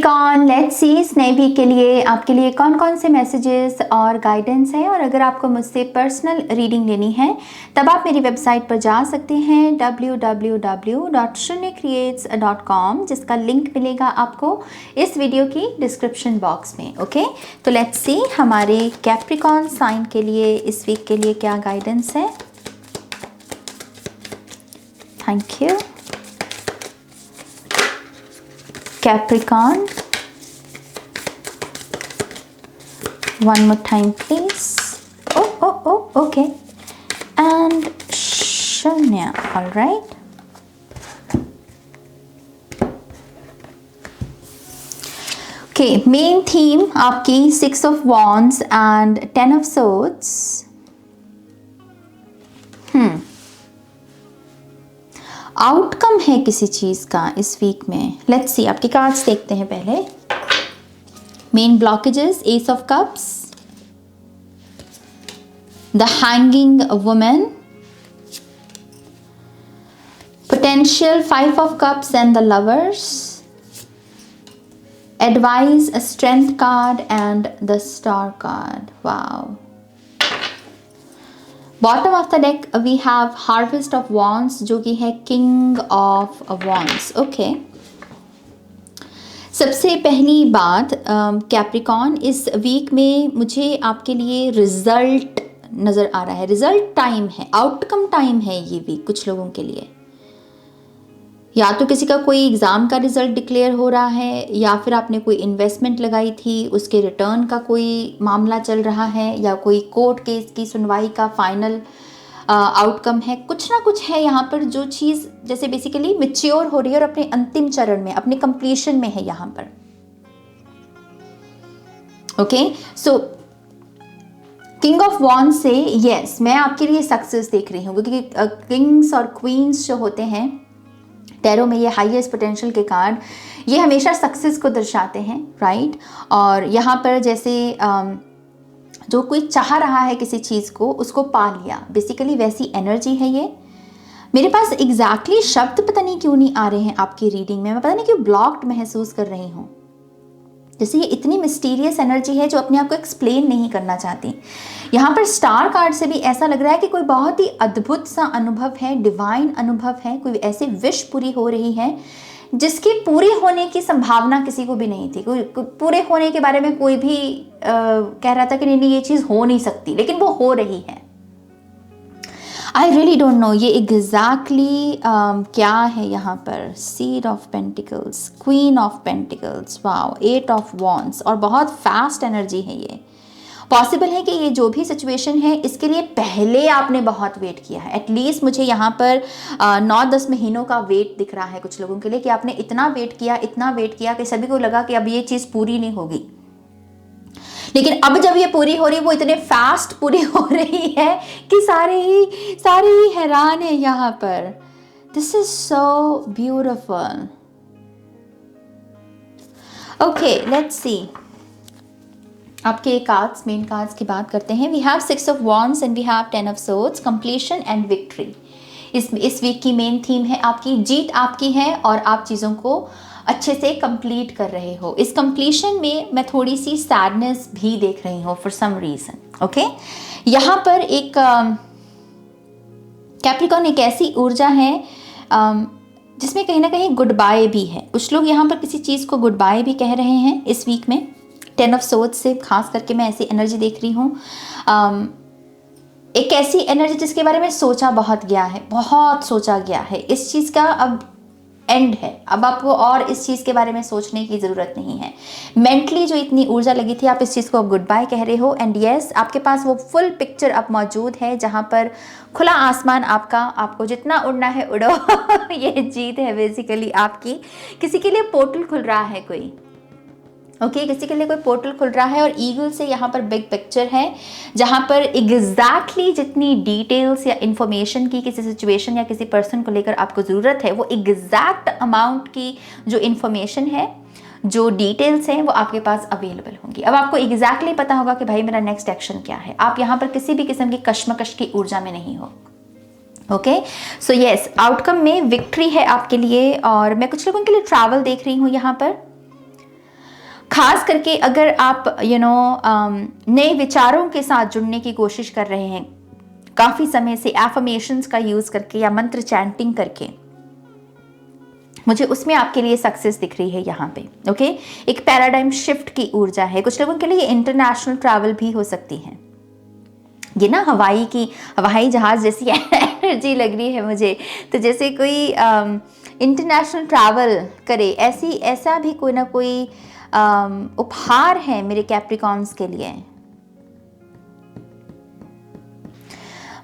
Capricorn, let's see इस नए week के लिए आपके लिए कौन कौन से मैसेजेस और गाइडेंस है। और अगर आपको मुझसे पर्सनल रीडिंग लेनी है तब आप मेरी वेबसाइट पर जा सकते हैं www.shunyacreates.com, जिसका लिंक मिलेगा आपको इस वीडियो की डिस्क्रिप्शन बॉक्स में। ओके, तो लेट्स सी हमारे कैप्रिकॉर्न साइन के लिए इस वीक के लिए क्या गाइडेंस है। Thank you Capricorn. One more time, please. Oh, okay. And Shunya, all right. Okay, main theme आपकी 6 of Wands and 10 of Swords. Outcome है किसी चीज़ का इस वीक में। लेट्स सी, आपके कार्ड्स देखते हैं पहले। Main blockages, ace of cups, the hanging woman, potential 5 of cups and the lovers, advice, strength card and the star card. Wow. Bottom of the deck we have harvest of wands, जो कि है king of wands. Okay, सबसे पहली बात Capricorn, इस week में मुझे आपके लिए रिजल्ट नज़र आ रहा है। रिजल्ट टाइम है, आउटकम टाइम है ये वीक कुछ लोगों के लिए। या तो किसी का कोई एग्ज़ाम का रिजल्ट डिक्लेयर हो रहा है, या फिर आपने कोई इन्वेस्टमेंट लगाई थी उसके रिटर्न का कोई मामला चल रहा है, या कोई कोर्ट केस की सुनवाई का फाइनल आउटकम है। कुछ ना कुछ है यहाँ पर जो चीज़ जैसे बेसिकली मैच्योर हो रही है और अपने अंतिम चरण में, अपने कंप्लीशन में है यहाँ पर। ओके, सो किंग ऑफ वॉन्ड से यस, मैं आपके लिए सक्सेस देख रही हूँ, क्योंकि किंग्स और क्वींस जो होते हैं टैरो में, ये हाईएस्ट पोटेंशियल के कार्ड, ये हमेशा सक्सेस को दर्शाते हैं, राइट। और यहाँ पर जैसे जो कोई चाह रहा है किसी चीज़ को, उसको पा लिया, बेसिकली वैसी एनर्जी है ये। मेरे पास एग्जैक्टली शब्द पता नहीं क्यों नहीं आ रहे हैं आपकी रीडिंग में, मैं पता नहीं क्यों ब्लॉक्ड महसूस कर रही हूँ। जैसे ये इतनी मिस्टीरियस एनर्जी है जो अपने आप को एक्सप्लेन नहीं करना चाहती। यहाँ पर स्टार कार्ड से भी ऐसा लग रहा है कि कोई बहुत ही अद्भुत सा अनुभव है, डिवाइन अनुभव है, कोई ऐसी विश पूरी हो रही है जिसकी पूरी होने की संभावना किसी को भी नहीं थी। कोई पूरे होने के बारे में कोई भी कह रहा था कि नहीं ये चीज़ हो नहीं सकती, लेकिन वो हो रही है। आई रियली डोंट नो ये एग्जैक्टली क्या है यहाँ पर। Seed of pentacles, queen of pentacles, wow, 8 of wands, और बहुत फास्ट एनर्जी है ये। पॉसिबल है कि ये जो भी सिचुएशन है इसके लिए पहले आपने बहुत वेट किया है। एटलीस्ट मुझे यहाँ पर 9-10 महीनों का वेट दिख रहा है कुछ लोगों के लिए, कि आपने इतना वेट किया कि सभी को लगा कि अब ये चीज़ पूरी नहीं होगी। लेकिन अब जब ये पूरी हो रही, वो इतने फास्ट पूरी हो रही है कि सारे ही हैरान है यहाँ पर। This is so beautiful. Okay, let's see आपके कार्ड्स, मेन कार्ड्स की बात करते हैं। We have 6 of wands and we have 10 of swords, completion and victory. इस वीक की मेन थीम है आपकी जीत आपकी है, और आप चीज़ों को अच्छे से कंप्लीट कर रहे हो। इस कंप्लीशन में मैं थोड़ी सी सैडनेस भी देख रही हूँ फॉर सम रीज़न। ओके, यहाँ पर एक कैप्रिकॉर्न एक ऐसी ऊर्जा है जिसमें कहीं ना कहीं गुड बाय भी है। कुछ लोग यहाँ पर किसी चीज़ को गुड बाय भी कह रहे हैं इस वीक में। 10 ऑफ सोर्ड्स से खास करके मैं ऐसी एनर्जी देख रही हूँ। एक ऐसी एनर्जी जिसके बारे में सोचा बहुत गया है, बहुत सोचा गया है। इस चीज़ का अब एंड है, अब आपको और इस चीज़ के बारे में सोचने की ज़रूरत नहीं है। मेंटली जो इतनी ऊर्जा लगी थी, आप इस चीज़ को गुड बाय कह रहे हो। एंड यस, आपके पास वो फुल पिक्चर अब मौजूद है जहाँ पर खुला आसमान आपका, आपको जितना उड़ना है उड़ो। ये जीत है बेसिकली आपकी। किसी के लिए पोर्टल खुल रहा है कोई, ओके, किसी के लिए कोई पोर्टल खुल रहा है। और ईगल से यहाँ पर बिग पिक्चर है जहाँ पर एग्जैक्टली जितनी डिटेल्स या इन्फॉर्मेशन की किसी सिचुएशन या किसी पर्सन को लेकर आपको ज़रूरत है, वो एग्जैक्ट अमाउंट की जो इन्फॉर्मेशन है, जो डिटेल्स हैं, वो आपके पास अवेलेबल होंगी। अब आपको एग्जैक्टली पता होगा कि भाई मेरा नेक्स्ट एक्शन क्या है। आप यहाँ पर किसी भी किस्म की कश्मकश की ऊर्जा में नहीं हो। ओके, सो यस, आउटकम में विक्ट्री है आपके लिए। और मैं कुछ लोगों के लिए ट्रैवल देख रही हूँ यहाँ पर। खास करके अगर आप नए विचारों के साथ जुड़ने की कोशिश कर रहे हैं काफी समय से, एफर्मेशंस का यूज करके या मंत्र चैंटिंग करके, मुझे उसमें आपके लिए सक्सेस दिख रही है यहाँ पे। ओके, एक पैराडाइम शिफ्ट की ऊर्जा है। कुछ लोगों के लिए इंटरनेशनल ट्रैवल भी हो सकती है। ये ना हवाई जहाज जैसी एनर्जी लग रही है मुझे, तो जैसे कोई इंटरनेशनल ट्रैवल करे, ऐसा भी कोई ना कोई उपहार है मेरे कैप्रिकॉन्स के लिए।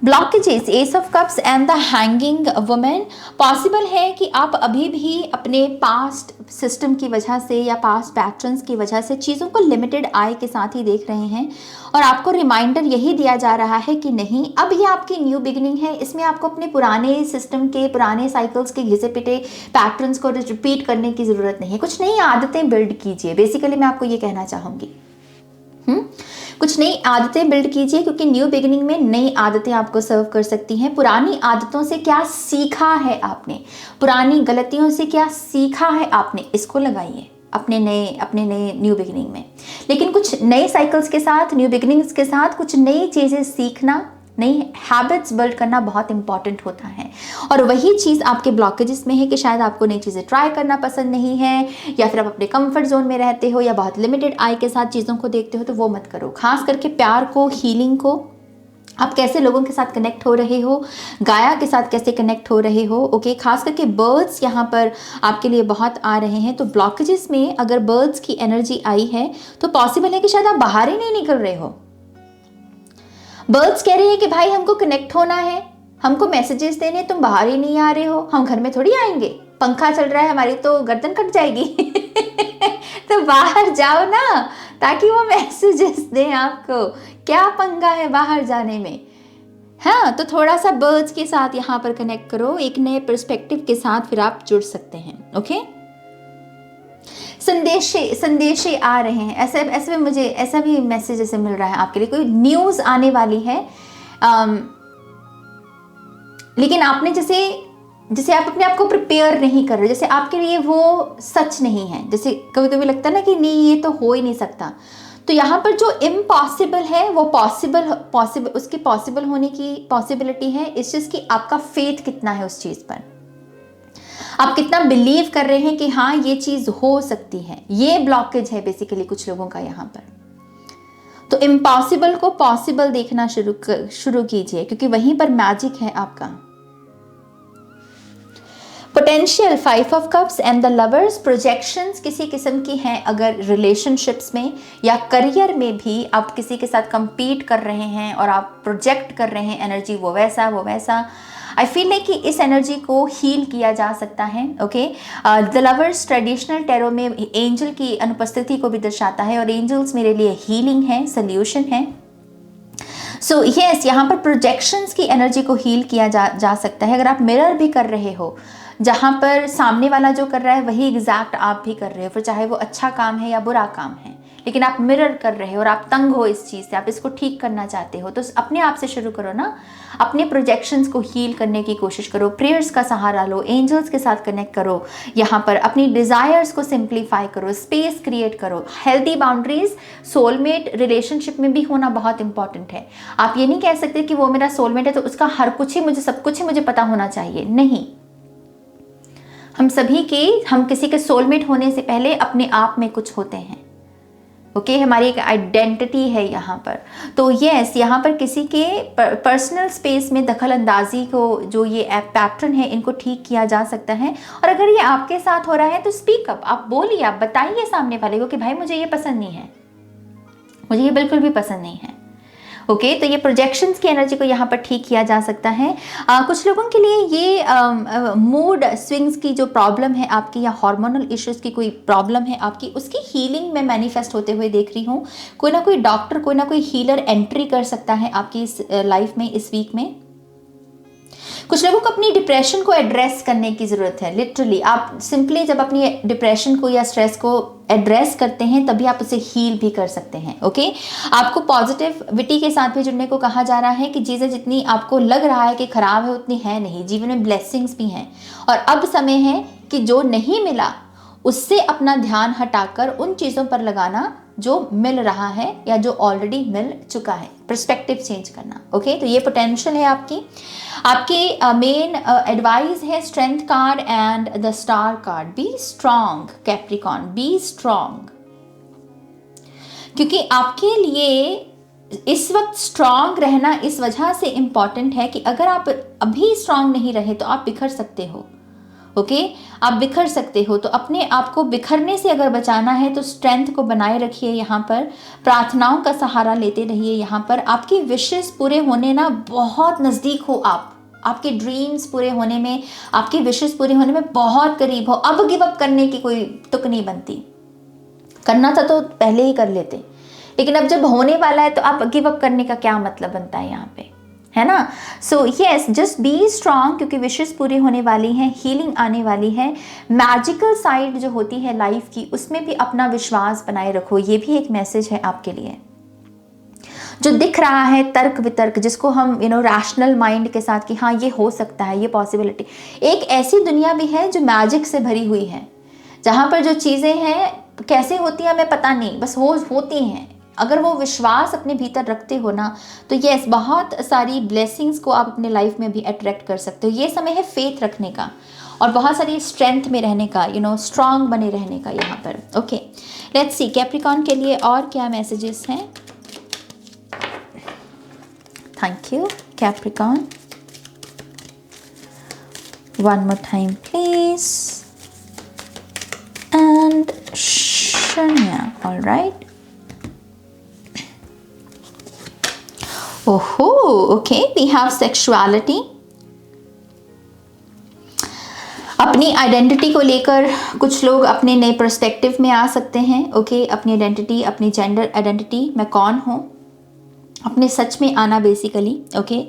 Blockages, ace of cups and the hanging women. Possible है कि आप अभी भी अपने पास्ट सिस्टम की वजह से या पास्ट पैटर्न्स की वजह से चीज़ों को लिमिटेड आई के साथ ही देख रहे हैं, और आपको रिमाइंडर यही दिया जा रहा है कि नहीं, अब ये आपकी न्यू बिगिनिंग है। इसमें आपको अपने पुराने सिस्टम के, पुराने साइकिल्स के घिसे पिटे पैटर्न्स को रिपीट करने की ज़रूरत नहीं है। कुछ नई आदतें बिल्ड कीजिए, बेसिकली मैं आपको ये कहना चाहूँगी। कुछ नई आदतें बिल्ड कीजिए, क्योंकि न्यू बिगिनिंग में नई आदतें आपको सर्व कर सकती हैं। पुरानी आदतों से क्या सीखा है आपने, पुरानी गलतियों से क्या सीखा है आपने, इसको लगाइए अपने नए न्यू बिगिनिंग में। लेकिन कुछ नए साइकिल्स के साथ, न्यू बिगिनिंग्स के साथ कुछ नई चीज़ें सीखना, नई हैबिट्स बिल्ड करना बहुत इंपॉर्टेंट होता है। और वही चीज़ आपके ब्लॉकेजेस में है कि शायद आपको नई चीज़ें ट्राई करना पसंद नहीं है, या फिर आप अपने कंफर्ट जोन में रहते हो, या बहुत लिमिटेड आई के साथ चीज़ों को देखते हो, तो वो मत करो। खास करके प्यार को, हीलिंग को, आप कैसे लोगों के साथ कनेक्ट हो रहे हो, गाया के साथ कैसे कनेक्ट हो रहे हो। ओके, खास करके बर्ड्स यहाँ पर आपके लिए बहुत आ रहे हैं। तो ब्लॉकेजेस में अगर बर्ड्स की एनर्जी आई है तो पॉसिबल है कि शायद आप बाहर ही नहीं निकल रहे हो। बर्ड्स कह रहे हैं कि भाई हमको कनेक्ट होना है, हमको मैसेजेस देने, तुम बाहर ही नहीं आ रहे हो, हम घर में थोड़ी आएंगे, पंखा चल रहा है, हमारी तो गर्दन कट जाएगी तो बाहर जाओ ना, ताकि वो मैसेजेस दें आपको। क्या पंगा है बाहर जाने में? हाँ, तो थोड़ा सा बर्ड्स के साथ यहाँ पर कनेक्ट करो, एक नए पर्सपेक्टिव के साथ फिर आप जुड़ सकते हैं। ओके, संदेशे आ रहे हैं, ऐसे में मुझे ऐसा भी मैसेज ऐसे मिल रहा है आपके लिए, कोई न्यूज़ आने वाली है। लेकिन आपने जैसे आप अपने आप को प्रिपेयर नहीं कर रहे, जैसे आपके लिए वो सच नहीं है। जैसे कभी कभी लगता है ना कि नहीं, ये तो हो ही नहीं सकता। तो यहाँ पर जो इम्पॉसिबल है वो पॉसिबल उसकी पॉसिबल होने की पॉसिबिलिटी है। इस चीज़ की आपका फेथ कितना है उस चीज़ पर, आप कितना बिलीव कर रहे हैं कि हाँ ये चीज़ हो सकती है। ये ब्लॉकेज है बेसिकली कुछ लोगों का यहाँ पर। तो इम्पॉसिबल को पॉसिबल देखना शुरू कीजिए, क्योंकि वहीं पर मैजिक है आपका। Potential, 5 of cups and the lovers. Projections किसी किस्म की हैं, अगर रिलेशनशिप्स में या करियर में भी आप किसी के साथ compete कर रहे हैं और आप प्रोजेक्ट कर रहे हैं एनर्जी, वो वैसा आई फील है कि इस एनर्जी को हील किया जा सकता है। Okay, the lovers traditional tarot में एंजल की अनुपस्थिति को भी दर्शाता है, और एंजल्स मेरे लिए हीलिंग है, सोल्यूशन है। सो यस, यहाँ पर प्रोजेक्शंस की एनर्जी को हील किया जा सकता है। अगर आप मिरर भी कर रहे हो, जहाँ पर सामने वाला जो कर रहा है वही एग्जैक्ट आप भी कर रहे हो, फिर चाहे वो अच्छा काम है या बुरा काम है, लेकिन आप मिरर कर रहे हो और आप तंग हो इस चीज़ से, आप इसको ठीक करना चाहते हो, तो अपने आप से शुरू करो ना। अपने प्रोजेक्शंस को हील करने की कोशिश करो, प्रेयर्स का सहारा लो, एंजल्स के साथ कनेक्ट करो, यहाँ पर अपनी डिज़ायर्स को सिंप्लीफाई करो, स्पेस क्रिएट करो। हेल्दी बाउंड्रीज सोलमेट रिलेशनशिप में भी होना बहुत इंपॉर्टेंट है। आप ये नहीं कह सकते कि वो मेरा सोलमेट है तो उसका हर कुछ ही मुझे, सब कुछ ही मुझे पता होना चाहिए। नहीं, हम किसी के सोलमेट होने से पहले अपने आप में कुछ होते हैं। ओके, हमारी एक आइडेंटिटी है यहाँ पर। तो यस, यहाँ पर किसी के पर्सनल स्पेस में दखल अंदाजी को, जो ये पैटर्न है, इनको ठीक किया जा सकता है। और अगर ये आपके साथ हो रहा है तो स्पीक अप, आप बोलिए, आप बताइए सामने वाले को कि भाई मुझे ये पसंद नहीं है, मुझे ये बिल्कुल भी पसंद नहीं है। ओके, तो ये प्रोजेक्शंस की एनर्जी को यहाँ पर ठीक किया जा सकता है। कुछ लोगों के लिए ये मूड स्विंग्स की जो प्रॉब्लम है आपकी, या हार्मोनल इश्यूज की कोई प्रॉब्लम है आपकी, उसकी हीलिंग में मैनिफेस्ट होते हुए देख रही हूँ। कोई ना कोई डॉक्टर, कोई ना कोई हीलर एंट्री कर सकता है आपकी इस लाइफ में, इस वीक में। कुछ लोगों को अपनी डिप्रेशन को एड्रेस करने की ज़रूरत है। लिटरली आप सिंपली जब अपनी डिप्रेशन को या स्ट्रेस को एड्रेस करते हैं तभी आप उसे हील भी कर सकते हैं। ओके, आपको पॉजिटिविटी के साथ भी जुड़ने को कहा जा रहा है कि चीज़ें जितनी आपको लग रहा है कि ख़राब है उतनी है नहीं, जीवन में ब्लेसिंग्स भी हैं। और अब समय है कि जो नहीं मिला उससे अपना ध्यान हटाकर उन चीज़ों पर लगाना जो मिल रहा है या जो ऑलरेडी मिल चुका है, पर्सपेक्टिव चेंज करना। ओके, तो ये पोटेंशियल है आपकी मेन एडवाइस है strength card and the star card. B strong Capricorn, B strong, क्योंकि आपके लिए इस वक्त स्ट्रांग रहना इस वजह से इम्पॉर्टेंट है कि अगर आप अभी स्ट्रांग नहीं रहे तो आप बिखर सकते हो। ओके, आप बिखर सकते हो, तो अपने आप को बिखरने से अगर बचाना है तो स्ट्रेंथ को बनाए रखिए। यहाँ पर प्रार्थनाओं का सहारा लेते रहिए। यहाँ पर आपकी विशेस पूरे होने ना बहुत नज़दीक हो, आपके ड्रीम्स पूरे होने में, आपकी विशेस पूरे होने में बहुत करीब हो। अब गिव अप करने की कोई तुक नहीं बनती। करना था तो पहले ही कर लेते, लेकिन अब जब होने वाला है तो आप गिव अप करने का क्या मतलब बनता है यहाँ पे, है ना। So yes, just be strong, क्योंकि विशेस पूरी होने वाली हैं, हीलिंग आने वाली है। मैजिकल साइड जो होती है लाइफ की, उसमें भी अपना विश्वास बनाए रखो। ये भी एक मैसेज है आपके लिए। जो दिख रहा है तर्क वितर्क, जिसको हम रैशनल माइंड के साथ कि हाँ ये हो सकता है, ये पॉसिबिलिटी, एक ऐसी दुनिया भी है जो मैजिक से भरी हुई है, जहाँ पर जो चीज़ें हैं कैसे होती हैं हमें पता नहीं, बस होती हैं। अगर वो विश्वास अपने भीतर रखते हो ना, तो यस, बहुत सारी ब्लेसिंग्स को आप अपने लाइफ में भी अट्रैक्ट कर सकते हो। ये समय है फेथ रखने का और बहुत सारी स्ट्रेंथ में रहने का, स्ट्रांग बने रहने का यहाँ पर। ओके, लेट्स सी कैप्रिकॉन के लिए और क्या मैसेजेस हैं। Thank you Capricorn. One more time please. And Shanya, all right. ओहो, ओके, वी हैव सेक्सुअलिटी। अपनी आइडेंटिटी को लेकर कुछ लोग अपने नए पर्सपेक्टिव में आ सकते हैं। ओके, अपनी आइडेंटिटी, अपनी जेंडर आइडेंटिटी, मैं कौन हूँ, अपने सच में आना बेसिकली। ओके,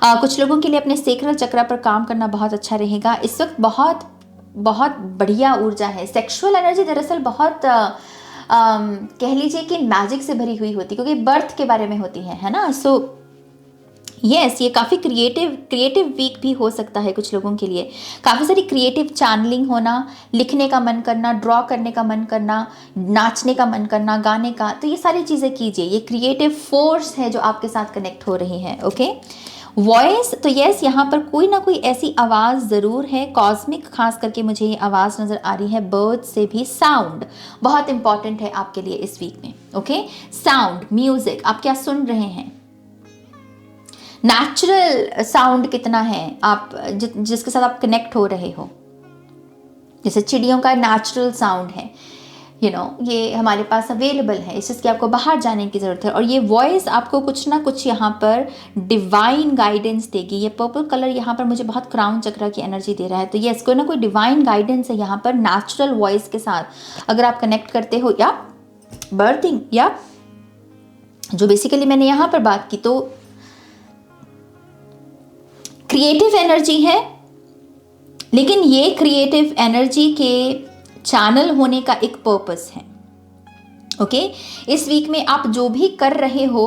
कुछ लोगों के लिए अपने सेक्रल चक्र पर काम करना बहुत अच्छा रहेगा। इस वक्त बहुत बहुत बढ़िया ऊर्जा है। सेक्सुअल एनर्जी दरअसल बहुत कह लीजिए कि मैजिक से भरी हुई होती है, क्योंकि बर्थ के बारे में होती है ना। सो यस, ये काफ़ी क्रिएटिव वीक भी हो सकता है कुछ लोगों के लिए। काफ़ी सारी क्रिएटिव चैनलिंग होना, लिखने का मन करना, ड्रॉ करने का मन करना, नाचने का मन करना, गाने का, तो ये सारी चीज़ें कीजिए। ये क्रिएटिव फोर्स है जो आपके साथ कनेक्ट हो रही है। ओके, वॉइस, तो यस, यहाँ पर कोई ना कोई ऐसी आवाज़ ज़रूर है, कॉस्मिक खास करके मुझे ये आवाज़ नज़र आ रही है। बर्ड से भी साउंड बहुत इंपॉर्टेंट है आपके लिए इस वीक में। ओके, साउंड, म्यूज़िक, आप क्या सुन रहे हैं, नेचुरल साउंड कितना है, आप जिसके साथ आप कनेक्ट हो रहे हो। जैसे चिड़ियों का नेचुरल साउंड है, ये हमारे पास अवेलेबल है, इसकी आपको बाहर जाने की ज़रूरत है। और ये वॉइस आपको कुछ ना कुछ यहाँ पर डिवाइन गाइडेंस देगी। ये पर्पल कलर यहाँ पर मुझे बहुत क्राउन चक्र की एनर्जी दे रहा है। तो ये कोई ना कोई डिवाइन गाइडेंस है यहाँ पर नेचुरल वॉइस के साथ अगर आप कनेक्ट करते हो, या बर्थिंग, या जो बेसिकली मैंने यहाँ पर बात की, तो क्रिएटिव एनर्जी है। लेकिन ये क्रिएटिव एनर्जी के चैनल होने का एक पर्पस है। ओके, इस वीक में आप जो भी कर रहे हो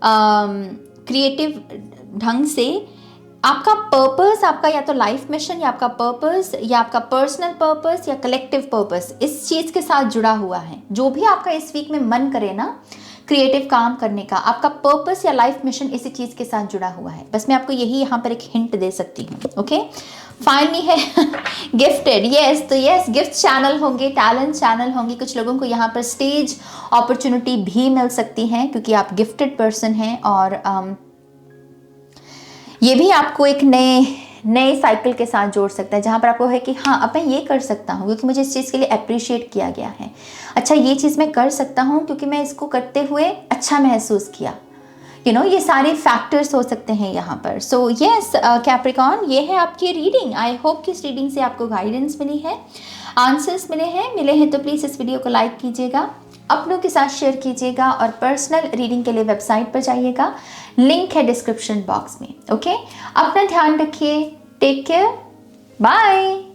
क्रिएटिव ढंग से, आपका पर्पस, आपका या तो लाइफ मिशन, या आपका पर्पस, या आपका पर्सनल पर्पस, या कलेक्टिव पर्पस इस चीज़ के साथ जुड़ा हुआ है। जो भी आपका इस वीक में मन करे ना क्रिएटिव काम करने का, आपका पर्पस या लाइफ मिशन इसी चीज़ के साथ जुड़ा हुआ है। बस मैं आपको यही यहाँ पर एक हिंट दे सकती हूँ। ओके, फाइनली है गिफ्टेड। यस, तो यस, गिफ्ट चैनल होंगे, टैलेंट चैनल होंगे। कुछ लोगों को यहाँ पर स्टेज अपॉर्चुनिटी भी मिल सकती है, क्योंकि आप गिफ्टेड पर्सन हैं। और ये भी आपको एक नए साइकिल के साथ जोड़ सकता है, जहाँ पर आपको है कि हाँ, अब मैं ये कर सकता हूँ क्योंकि मुझे इस चीज़ के लिए अप्रिशिएट किया गया है। अच्छा, ये चीज़ मैं कर सकता हूँ क्योंकि मैं इसको करते हुए अच्छा महसूस किया। ये सारे फैक्टर्स हो सकते हैं यहाँ पर। सो यस कैप्रिकॉन, ये है आपकी रीडिंग। आई होप कि इस रीडिंग से आपको गाइडेंस मिली है, आंसर्स मिले हैं तो प्लीज़ इस वीडियो को लाइक कीजिएगा, अपनों के साथ शेयर कीजिएगा, और पर्सनल रीडिंग के लिए वेबसाइट पर जाइएगा, लिंक है डिस्क्रिप्शन बॉक्स में। ओके, अपना ध्यान रखिए, टेक केयर, बाय।